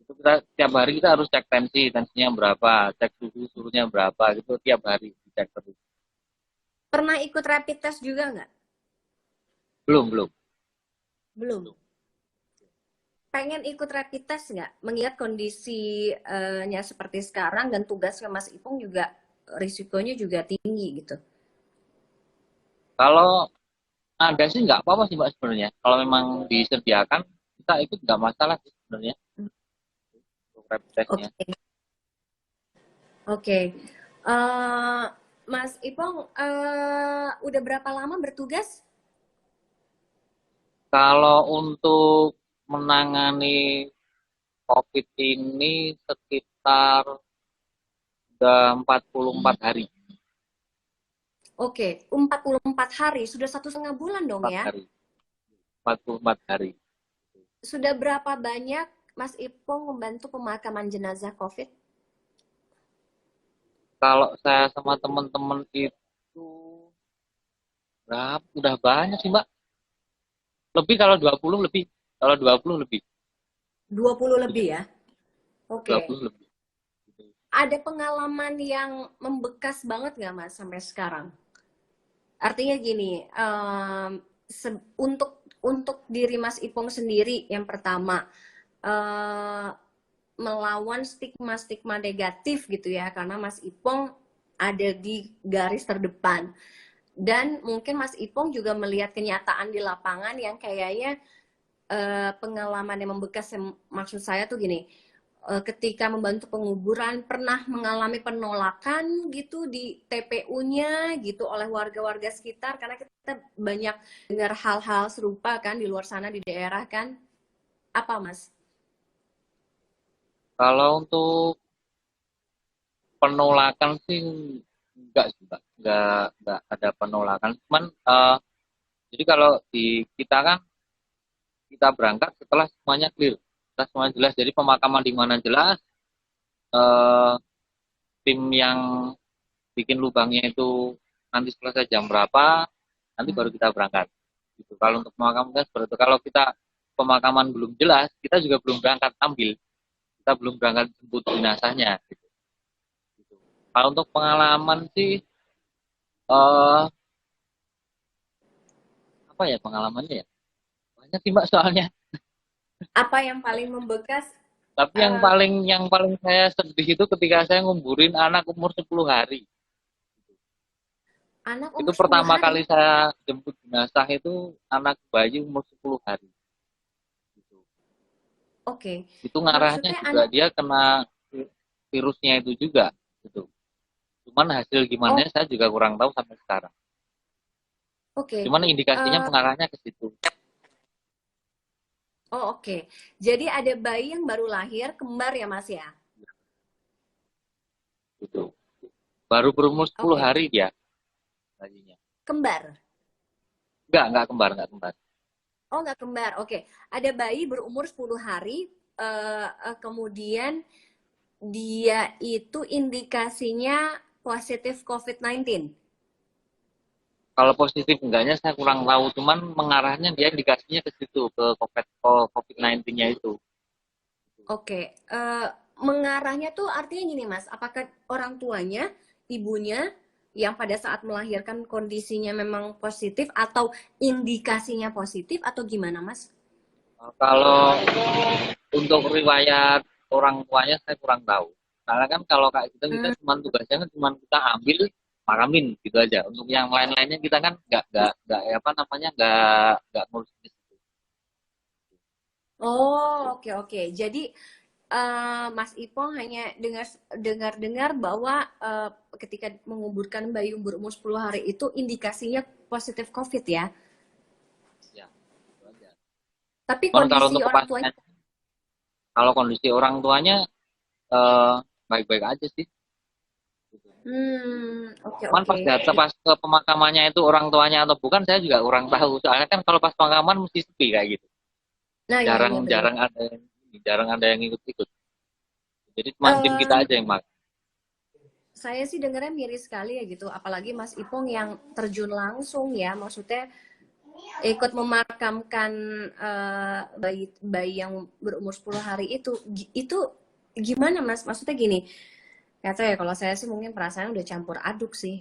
Itu kita tiap hari kita harus cek tensinya berapa, cek suhunya berapa, gitu tiap hari dicek terus.
Pernah ikut rapid test juga nggak?
Belum, belum.
Belum.
Belum.
Pengen ikut rapid test nggak? Mengingat kondisinya seperti sekarang dan tugasnya Mas Ipung juga risikonya juga tinggi gitu.
Kalau ada sih nggak apa-apa sih Mbak sebenarnya. Kalau memang disediakan, kita ikut nggak masalah sih sebenarnya untuk rapid testnya.
Oke, oke. Eh, Mas Ipong, udah berapa lama bertugas?
Kalau untuk menangani COVID ini sekitar udah 44 hari.
Oke, 44 hari, sudah 1,5 bulan dong
4
ya.
hari. 44 hari.
Sudah berapa banyak Mas Ipong membantu pemakaman jenazah COVID?
Kalau saya sama teman-teman itu berapa? Udah banyak sih Mbak. Lebih kalau 20 lebih. Kalau 20 lebih.
20 lebih
Gitu.
ya? Oke.
20 lebih.
Ada pengalaman yang membekas banget nggak Mas sampai sekarang? Artinya gini, untuk diri Mas Ipong sendiri yang pertama, eh, melawan stigma-stigma negatif gitu ya, karena Mas Ipong ada di garis terdepan. Dan mungkin Mas Ipong juga melihat kenyataan di lapangan yang kayaknya pengalaman yang membekas, maksud saya tuh gini, ketika membantu penguburan pernah mengalami penolakan gitu di TPU-nya gitu oleh warga-warga sekitar, karena kita banyak dengar hal-hal serupa kan di luar sana di daerah kan, apa Mas?
Kalau untuk penolakan sih enggak sih Mbak. Enggak ada penolakan. Cuman jadi kalau di kita kan kita berangkat setelah semuanya clear, setelah semuanya jelas. Jadi pemakaman di mana jelas, eh, tim yang bikin lubangnya itu nanti selesai jam berapa, nanti baru kita berangkat. Gitu. Kalau untuk pemakaman kan seperti itu. Kalau kita pemakaman belum jelas, kita juga belum berangkat ambil, kita belum berangkat jemput jenazahnya. Gitu. Gitu. Kalau untuk pengalaman sih, eh, apa ya pengalamannya ya? Banyak sih Mbak soalnya.
Apa yang paling membekas?
Tapi
eh,
yang paling saya sedih itu ketika saya nguburin anak umur 10 hari.
Anak
Itu
umur 10
pertama
hari.
kali saya jemput jenazah itu anak bayi umur 10 hari. Gitu.
Oke,
Itu ngarahnya
maksudnya
juga
anak.
dia kena virusnya itu juga. Gitu. Cuman hasil gimana
Oh,
saya juga kurang tahu sampai sekarang.
oke.
Cuman indikasinya
Eh,
pengarahnya ke situ.
oh, oke. Jadi ada bayi yang baru lahir kembar ya Mas ya?
Gitu. Baru berumur 10
Oke,
hari dia bayinya.
kembar.
Enggak kembar, enggak kembar.
Oh, nggak kembar. Oke. Ada bayi berumur 10 hari, kemudian dia itu indikasinya positif COVID-19.
Kalau positif enggaknya saya kurang tahu, cuman mengarahnya dia indikasinya ke situ, ke COVID-19-nya itu.
Oke, mengarahnya tuh artinya gini Mas, apakah orang tuanya, ibunya yang pada saat melahirkan kondisinya memang positif atau indikasinya positif atau gimana Mas?
Kalau untuk riwayat orang tuanya saya kurang tahu. Karena kan kalau kayak gitu kita
Hmm,
cuma tugasnya kan cuma kita ambil makamin gitu aja. Untuk yang lain-lainnya kita kan nggak apa namanya nggak ngurus di situ.
Oh, oke oke. Jadi Mas Ipong hanya dengar bahwa ketika menguburkan bayi berumur 10 hari itu indikasinya positif COVID ya.
Ya, itu aja.
Tapi
Cuman kalau
kondisi
untuk
orang tuanya,
kepastian, kalau kondisi orang tuanya eh, baik-baik aja sih.
oke
Cuman
oke.
pas ke pemakamannya itu orang tuanya atau bukan saya juga kurang tahu. Soalnya kan kalau pas pemakaman mesti sepi kayak gitu.
Nah ya
Jarang
iya benar.
jarang ada yang jarang ada yang ikut-ikut. Jadi cuma tim kita
Eh,
aja yang makan.
saya sih dengarnya miris sekali ya gitu, apalagi Mas Ipong yang terjun langsung ya, maksudnya ikut memakamkan bayi bayi yang berumur 10 hari itu gimana Mas? Maksudnya gini, kata ya kalau saya sih mungkin perasaan udah campur aduk sih.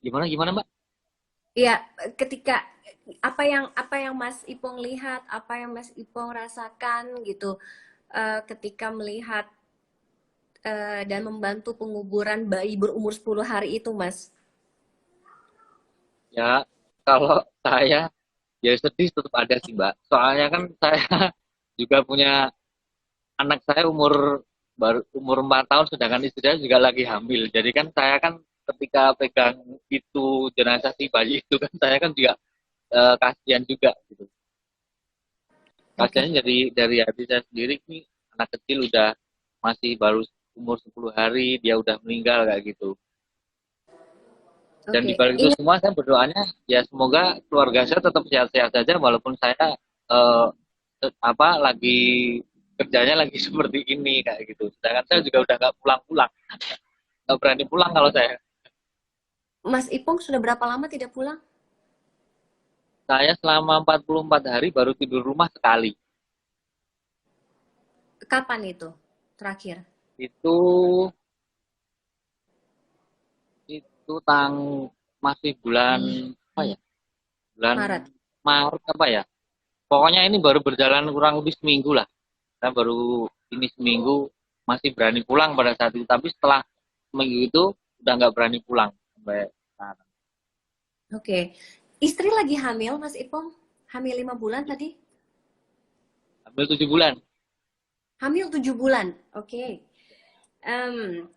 Gimana gimana Mbak?
Iya, ketika apa yang Mas Ipong lihat, apa yang Mas Ipong rasakan gitu, ketika melihat dan membantu penguburan bayi berumur 10 hari itu, Mas.
Ya kalau saya ya sedih tetap ada sih Mbak. Soalnya kan saya juga punya anak saya umur 4 tahun sedangkan istri saya juga lagi hamil. Jadi kan saya kan ketika pegang itu jenazah si bayi itu kan saya kan juga kasihan juga gitu.
Oke.
Kasihannya dari hati saya sendiri nih anak kecil udah masih baru umur 10 hari dia udah meninggal kayak gitu. Dan di
Oke,
balik itu
ingat
semua saya berdoanya ya semoga keluarga saya tetap sehat-sehat saja walaupun saya eh, apa lagi kerjanya lagi seperti ini kayak gitu. Sedangkan saya juga udah nggak pulang-pulang, nggak berani pulang kalau saya.
Mas Ipong sudah berapa lama tidak pulang?
Saya selama 44 hari baru tidur rumah sekali.
Kapan itu terakhir?
Itu itu masih bulan apa ya? Bulan
Maret.
Maret apa ya? Pokoknya ini baru berjalan kurang lebih seminggu lah. Saya baru ini seminggu masih berani pulang pada saat itu. Tapi setelah seminggu itu udah nggak berani pulang sampai sekarang.
Oke. Istri lagi hamil, Mas Ipong? Hamil 5 bulan tadi?
Hamil 7 bulan.
Hamil 7 bulan. Oke. Em,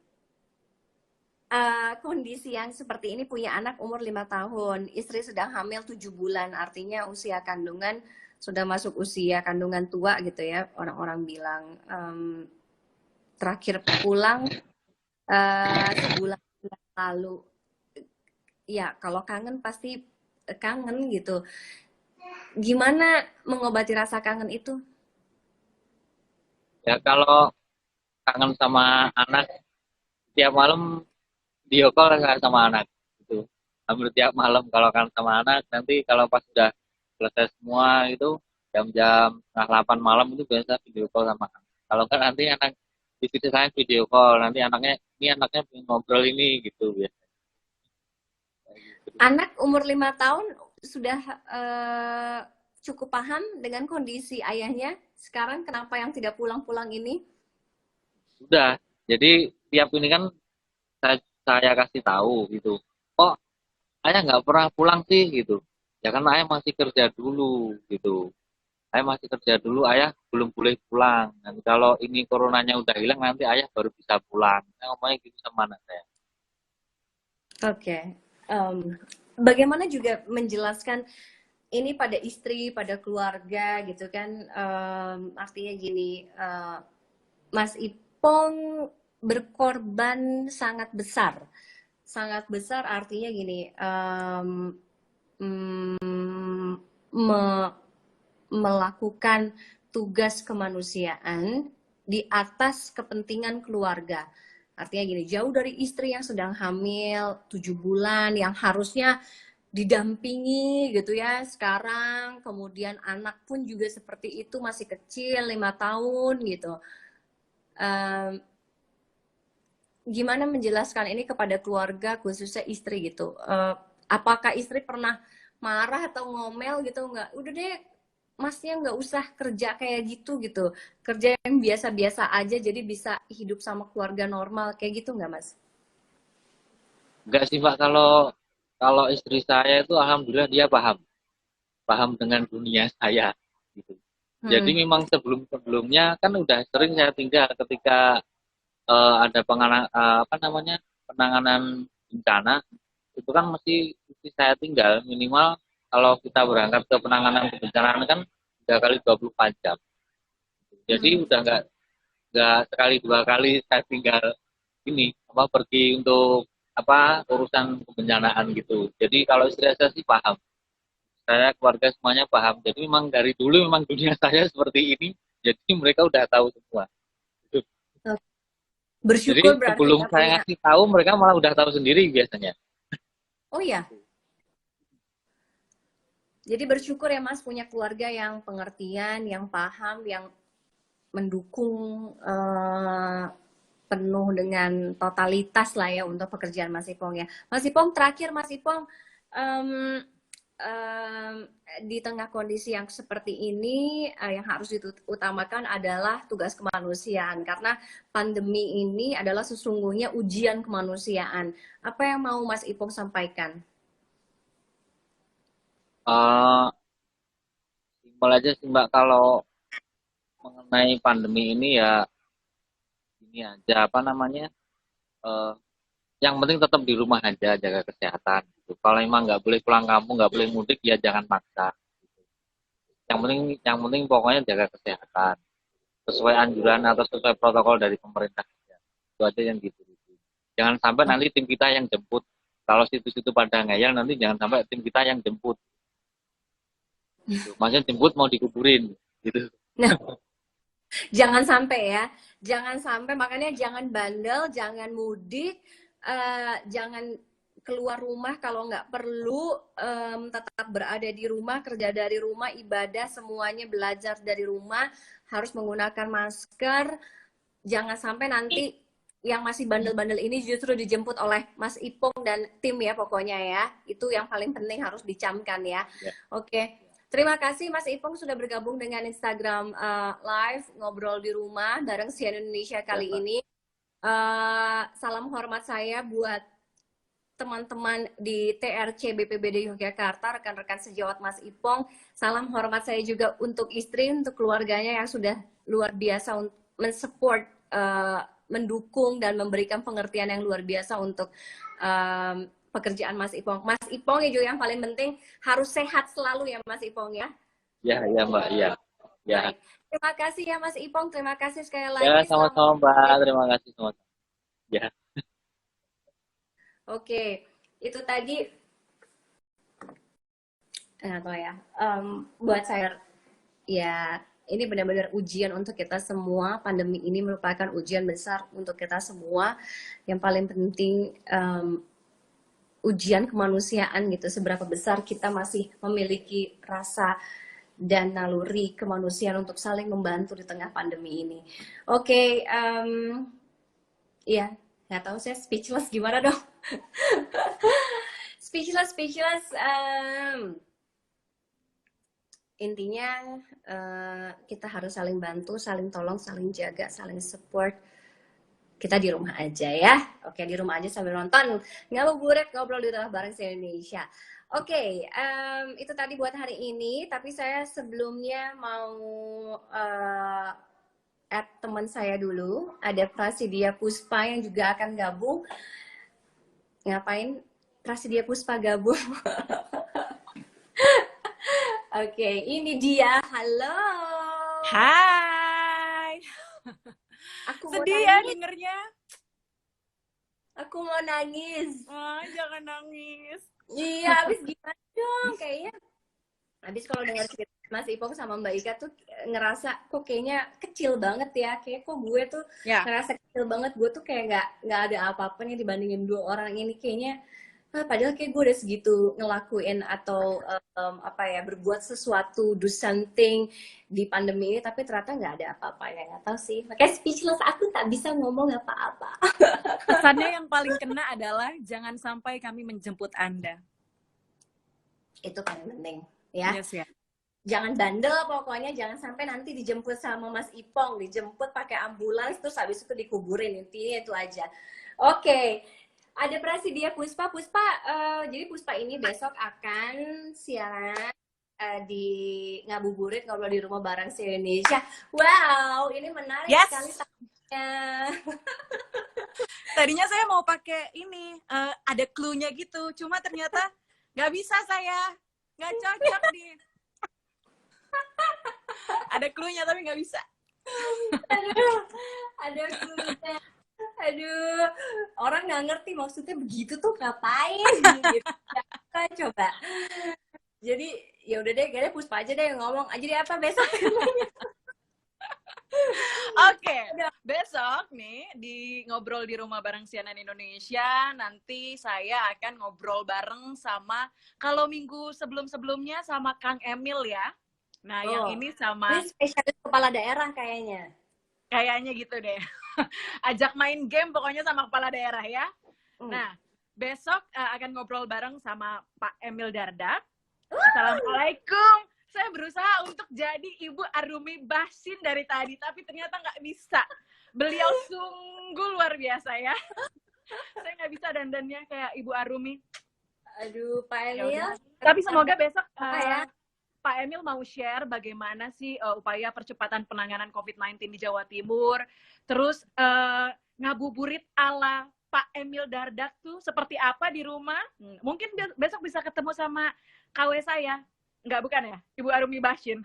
kondisi yang seperti ini punya anak umur 5 tahun, istri sedang hamil 7 bulan, artinya usia kandungan sudah masuk usia kandungan tua gitu ya, orang-orang bilang. Terakhir pulang sebulan yang lalu. Ya, kalau kangen pasti kangen gitu. Gimana mengobati rasa kangen itu?
Ya kalau kangen sama anak tiap malam video call saya sama anak gitu. Hampir tiap malam kalau kangen sama anak nanti kalau pas sudah selesai semua itu jam-jam setengah 8 malam itu biasa video call sama anak. Kalau kan nanti anak di situ saya video call nanti anaknya pengen ngobrol ini gitu biasa.
Anak umur 5 tahun sudah cukup paham dengan kondisi ayahnya. Sekarang kenapa yang tidak pulang-pulang ini?
Sudah. Jadi tiap ini kan saya kasih tahu gitu. Kok ayah nggak pernah pulang sih gitu. Ya kan ayah masih kerja dulu gitu. Ayah masih kerja dulu, ayah belum boleh pulang. Nanti kalau ini coronanya udah hilang, nanti ayah baru bisa pulang. Saya ngomongnya gitu sama anak saya.
Oke. Bagaimana juga menjelaskan ini pada istri, pada keluarga gitu kan? Artinya gini, Mas Ipong berkorban sangat besar artinya gini, melakukan tugas kemanusiaan di atas kepentingan keluarga. Artinya gini, jauh dari istri yang sedang hamil 7 bulan, yang harusnya didampingi gitu ya sekarang, kemudian anak pun juga seperti itu, masih kecil 5 tahun gitu. Em, Gimana menjelaskan ini kepada keluarga, khususnya istri gitu? Apakah istri pernah marah atau ngomel gitu? Nggak, udah deh masnya nggak usah kerja kayak gitu gitu, kerja yang biasa-biasa aja jadi bisa hidup sama keluarga normal kayak gitu nggak mas?
Enggak sih Mbak, kalau kalau istri saya itu alhamdulillah dia paham, paham dengan dunia saya gitu. Jadi
Hmm.
memang sebelum-sebelumnya kan udah sering saya tinggal ketika ada apa namanya, penanganan bencana, itu kan mesti saya tinggal minimal kalau kita berangkat ke penanganan kebencanaan kan 3 kali 24 jam. Jadi
Hmm.
udah nggak sekali 2 kali saya tinggal ini apa pergi untuk apa urusan kebencanaan gitu. Jadi kalau istri saya sih paham, saya keluarga semuanya paham. Jadi memang dari dulu memang dunia saya seperti ini. Jadi mereka udah tahu semua. Jadi
Bersyukur berarti
sebelum
ya
saya
punya.
ngasih tahu mereka malah udah tahu sendiri biasanya.
Oh iya, jadi bersyukur ya mas punya keluarga yang pengertian, yang paham, yang mendukung penuh dengan totalitas lah ya untuk pekerjaan Mas Ipong ya. Mas Ipong terakhir Mas Ipong, em, em, di tengah kondisi yang seperti ini yang harus diutamakan adalah tugas kemanusiaan karena pandemi ini adalah sesungguhnya ujian kemanusiaan. Apa yang mau Mas Ipong sampaikan?
Uh, Simpel aja sih Mbak, kalau mengenai pandemi ini ya ini aja apa namanya, uh, yang penting tetap di rumah aja, jaga kesehatan gitu. Kalau emang nggak boleh pulang kampung, nggak boleh mudik ya jangan maksa. Yang penting pokoknya jaga kesehatan sesuai anjuran atau sesuai protokol dari pemerintah. Itu aja yang gitu. Jangan sampai nanti tim kita yang jemput. Kalau situ-situ pada ngeyel nanti jangan sampai tim kita yang jemput. Gitu. Maksudnya jemput mau dikuburin gitu.
Nah, jangan sampai ya, jangan sampai makanya jangan bandel, jangan mudik, jangan keluar rumah kalau nggak perlu, tetap berada di rumah, kerja dari rumah, ibadah semuanya belajar dari rumah, harus menggunakan masker. Jangan sampai nanti yang masih bandel-bandel ini justru dijemput oleh Mas Ipong dan tim ya pokoknya ya. Itu yang paling penting harus dicamkan ya.
Ya,
Oke. Terima kasih Mas Ipong sudah bergabung dengan Instagram Live Ngobrol di Rumah bareng Sian Indonesia
ya
kali
Mbak.
ini. Salam hormat saya buat teman-teman di TRC BPBD Yogyakarta, rekan-rekan sejawat Mas Ipong. Salam hormat saya juga untuk istri, untuk keluarganya yang sudah luar biasa mensupport, mendukung dan memberikan pengertian yang luar biasa untuk pekerjaan Mas Ipong. Mas Ipong ya juga yang paling penting harus sehat selalu ya Mas Ipong ya.
Ya, ya Mbak, ya. Ya.
Baik. Terima kasih ya Mas Ipong. Terima kasih sekali
Ya,
lagi. Selamat.
sama-sama Mbak. Terima kasih sama-sama. Ya.
Oke, itu tadi atau ya, buat saya ya ini benar-benar ujian untuk kita semua. Pandemi ini merupakan ujian besar untuk kita semua. Yang paling penting ujian kemanusiaan gitu. Seberapa besar kita masih memiliki rasa dan naluri kemanusiaan untuk saling membantu di tengah pandemi ini. Oke, ya nggak tahu saya speechless gimana dong. speechless. Intinya kita harus saling bantu, saling tolong, saling jaga, saling support. Kita di rumah aja ya. Oke, di rumah aja sambil nonton ngabuburit ngobrol di rumah bareng si Indonesia. Oke, itu tadi buat hari ini. Tapi saya sebelumnya mau add teman saya dulu. Ada Prasidya Puspa yang juga akan gabung. Ngapain Prasidya Puspa gabung? Oke, ini dia. Halo.
Hai.
Aku mau
Sedih ya
nangis.
dengernya.
Aku mau nangis.
Oh, jangan nangis.
Iya, habis gimana dong? Kayaknya Habis kalau dengar cerita Mas Ipong sama Mbak Ika tuh ngerasa kok kayaknya kecil banget ya. Kayak kok gue tuh
Ya.
ngerasa kecil banget. Gue tuh kayak nggak ada apa-apanya dibandingin dua orang ini. Kayaknya padahal kayak gue udah segitu ngelakuin atau apa ya, berbuat sesuatu, do something di pandemi ini, tapi ternyata nggak ada apa-apanya. Nggak tahu sih. Makanya speechless, aku tak bisa ngomong apa-apa.
Pesannya yang paling kena adalah jangan sampai kami menjemput Anda.
Itu paling penting ya.
Yes, ya.
Jangan bandel pokoknya, jangan sampai nanti dijemput sama Mas Ipong, dijemput pakai ambulans terus habis itu dikuburin, intinya itu aja. Oke. Ada Prasidya Puspa. Jadi Puspa ini besok akan siaran di Ngabuburit, ngobrol di rumah bareng si Indonesia. Wow, ini menarik sekali tanya.
Tadinya saya mau pakai ini, ada clue-nya gitu, cuma ternyata nggak bisa saya, nggak cocok nih. Ada clue-nya tapi nggak bisa.
Ada clue-nya. Aduh, orang nggak ngerti maksudnya begitu tuh ngapain gitu. Coba. Jadi ya udah deh, kayaknya Puspa aja deh yang ngomong. Jadi apa besok?
Oke, besok nih di ngobrol di rumah bareng CNN Indonesia, nanti saya akan ngobrol bareng sama, kalau minggu sebelum-sebelumnya sama Kang Emil ya. Nah, yang ini sama...
Ini spesialis kepala daerah kayaknya.
Kayaknya gitu deh. Ajak main game pokoknya sama kepala daerah ya. Nah, besok akan ngobrol bareng sama Pak Emil Dardak. Assalamualaikum. Saya berusaha untuk jadi Ibu Arumi Basin dari tadi, tapi ternyata nggak bisa. Beliau sungguh luar biasa ya. Saya nggak bisa dandannya kayak Ibu Arumi.
Aduh, Pak Emil.
Tapi semoga besok
ya?
Pak Emil mau share bagaimana sih upaya percepatan penanganan COVID-19 di Jawa Timur. Terus ngabuburit ala Pak Emil Dardak tuh seperti apa di rumah. Mungkin besok bisa ketemu sama KW saya. Enggak, bukan ya? Ibu Arumi Basin.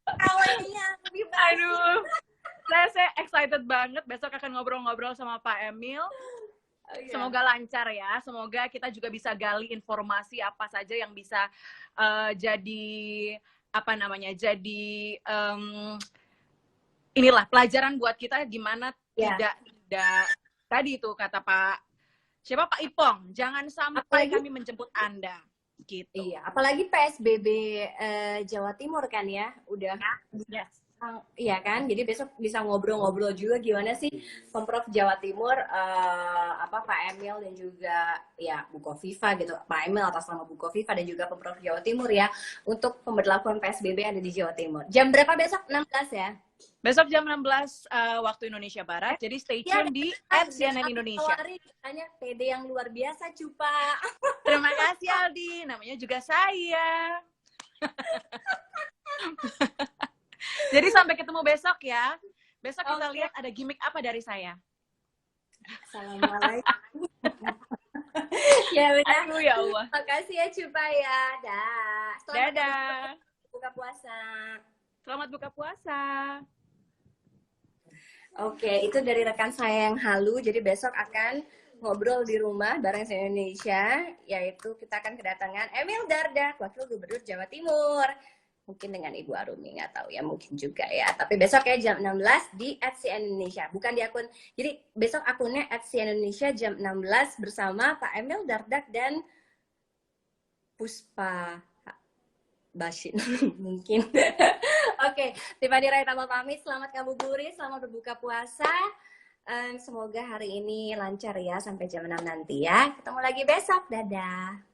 KW-nya.
Aduh. Saya excited banget. Besok akan ngobrol-ngobrol sama Pak Emil. Semoga lancar ya. Semoga kita juga bisa gali informasi apa saja yang bisa jadi apa namanya? Jadi inilah pelajaran buat kita gimana tidak tadi itu kata Pak Ipong, jangan sampai kami menjemput Anda gitu.
Iya, apalagi PSBB Jawa Timur kan ya, udah.
Yes.
Iya kan, jadi besok bisa ngobrol-ngobrol juga gimana sih Pemprov Jawa Timur, Pak Emil dan juga ya Bu Kofifa gitu, Pak Emil atas nama Bu Kofifa dan juga Pemprov Jawa Timur ya, untuk pemberlakuan PSBB ada di Jawa Timur. Jam berapa besok? 16 ya?
Besok jam 16 waktu Indonesia Barat, jadi stay tune di @CNN Indonesia.
Tanya PD yang luar biasa, Cupa.
Terima kasih Aldi, namanya juga saya. Jadi sampai ketemu besok ya. Besok kita lihat ada gimmick apa dari saya.
Assalamualaikum. Ya udah.
Aduh ya Allah.
Makasih ya Cupa ya.
Dadah.
Buka puasa.
Selamat buka puasa.
Oke, itu dari rekan saya yang halu. Jadi besok akan ngobrol di rumah bareng si Indonesia, yaitu kita akan kedatangan Emil Dardak, Wakil Gubernur Jawa Timur. Mungkin dengan Ibu Arumi, nggak tahu ya, mungkin juga ya. Tapi besok ya jam 16 di @CNN Indonesia, bukan di akun. Jadi besok akunnya @CNN Indonesia jam 16 bersama Pak Emil Dardak dan Puspa Basin mungkin. Oke, Tiffany Raitama pamit. Selamat ngabuburit, selamat berbuka puasa. Semoga hari ini lancar ya sampai jam 6 nanti ya. Ketemu lagi besok. Dadah.